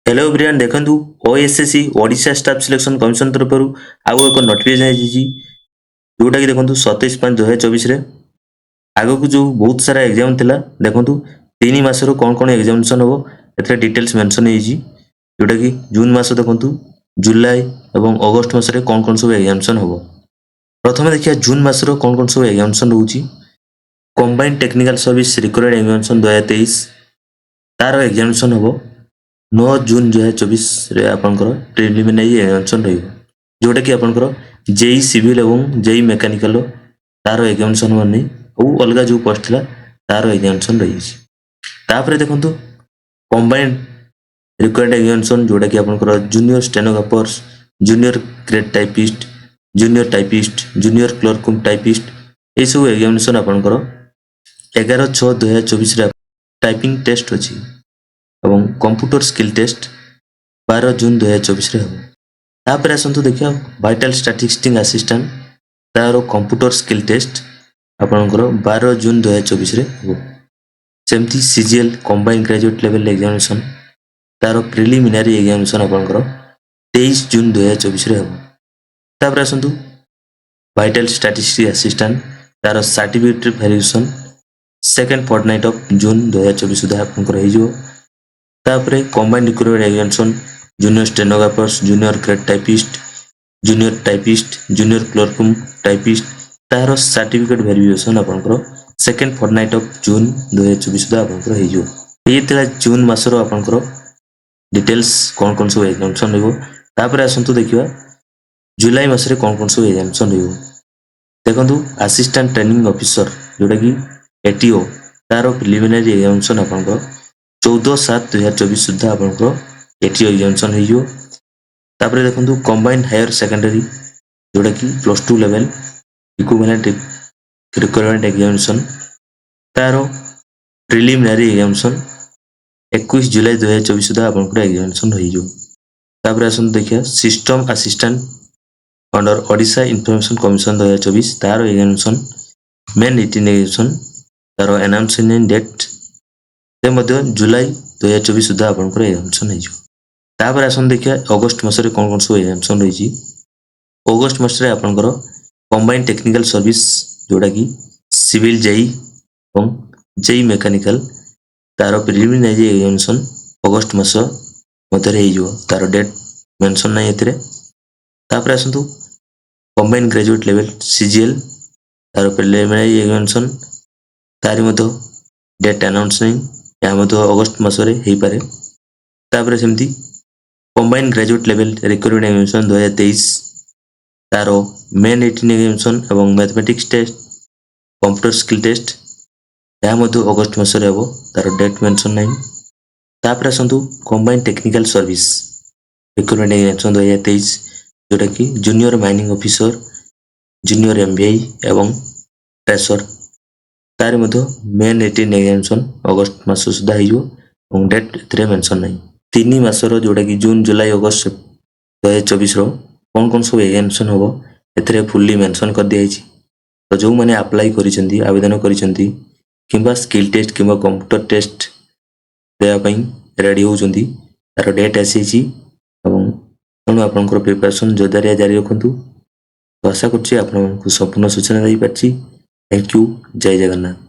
Hello everyone देखंतु OSSC Odisha staff selection commission तरफ आउ एक नोटिफिकेशन आइछि जोटा कि देखंतु 27/5/2024 रे आगो को जो बहुत सारा एग्जाम थिला देखंतु 3 मास रो कोन एग्जामिनेशन हो एथरे डिटेल्स मेंशन हेछि जोटा कि जून मास देखंतु जुलाई एवं अगस्त मास रे कोन सब एग्जामिनेशन हो प्रथमे देखिया जून मास रो कोन सब एग्जामिनेशन होछि combined technical service required examination 2023 तार एग्जामिनेशन हो 9 जून 2024 रे आपनकर प्रिलिमिनरी एग्जामिनेशन रहिबो जोटा कि आपनकर जेई सिविल एवं जेई मेकानिकल तार एग्जामिनेशन माने ou अलगा जो पोस्ट थिला तार एग्जामिनेशन रहिछि तापरे देखंतु कंबाइंड रिक्वायर्ड एग्जामिनेशन जोटा कि आपनकर junior stenographers junior grade typist junior clerk typist ए सब एग्जामिनेशन आपनकर 11/6/2024 रे टाइपिंग टेस्ट अछि एवं कंप्यूटर स्किल टेस्ट 12 जून 2024 रे हो तापर आसंतु देखिया वाइटल स्टैटिस्टिक्स असिस्टेंट तारो कंप्यूटर स्किल टेस्ट आपनकर 12 जून 2024 रे हो सेमती CGL combined graduate level examination तारो प्रिलिमिनरी एग्जामिनेशन आपनकर 23 जून 2024 रे हो तापर आसंतु वाइटल स्टैटिस्टिक्स असिस्टेंट तारो certificate verification second fortnight of June 2024 सुधा आपनकर हे जो तापरे combined required examination junior stenographers junior grade typist junior clerk typist तार सर्टिफिकेट वेरिफिकेशन आपनकर सेकंड फोर्टनाइट ऑफ जून 2024 सुधा आपनकर हे जो ये तला जून मासरो आपनकर डिटेल्स कोन सब एग्जामिनेशन रहबो तापरे आसंतु देखिबा जुलाई मासरे कोन सब एग्जामिनेशन रहबो देखंतु असिस्टेंट ट्रेनिंग ऑफिसर जोटा कि एटीओ तार प्रिलिमिनरी एग्जामिनेशन आपनकर 14/7/2024 सुधा आपनकर एटीओ एग्जामिनेशन हे जो तापरे देखंतु कंबाइंड हायर सेकेंडरी जोटा कि +2 लेवल इक्विवेलेंट रिक्वायरमेंट एग्जामिनेशन तारो प्रिलिमिनरी एग्जामिनेशन 21 जुलाई 2024 सुधा आपनकर एग्जामिनेशन हे जो तापरे आसन देखिया system assistant under Odisha information commission 2024 तारो एग्जामिनेशन मेन रिटन एग्जामिनेशन तारो अनाउंसमेंट डेट ते मध्य जुलाई 2024 सुधा आपनकर एग्जामिनेशन हे जो तापर आसन देखिया अगस्त मास रे कोन सब एग्जामिनेशन रहिछि अगस्त मास रे आपनकर कंबाइंड टेक्निकल सर्विस जोटा कि सिविल जेई एवं जेई मेकानिकल तार प्रिलिमिनरी एग्जामिनेशन अगस्त मास मध्य रे हे जो तार डेट मेंशन नै एतरे तापर आसंतु कंबाइंड ग्रेजुएट लेवल सीजीएल तार प्रिलिमिनरी एग्जामिनेशन तारि मध्य डेट अनाउंस नै या मध्य अगस्त मास रे हे पारे तापर सेमती combined graduate level required examination 2023 तारो मेन रिटन एग्जामिनेशन एवं mathematics test computer skill test या मध्य अगस्त मास रे हो तार डेट मेंशन नै तापर आसंतु combined technical service required examination 2023 जोटा कि junior mining officer junior MBI एवं ट्रेसर तार मध्य मेन रिटन एग्जामिनेशन अगस्त मास सुधा हे जो एवं डेट एतरे मेंशन नै 3 मास रो जोटा कि जून जुलाई अगस्त 2024 रो कोन सब एग्जामिनेशन हो एतरे फुल्ली मेंशन कर दिया छि तो जो माने अप्लाई करिसेंती आवेदन करिसेंती किंबा स्किल टेस्ट किंबा कंप्यूटर टेस्ट देया पई रेडी होउचंती तार डेट आसी छि एवं तनु आपनकर प्रिपरेशन जोदारिया जारी रखंतु तो आशा करछि आपन को संपूर्ण सूचना दै पाछि थैंक यू जय जगन्नाथ।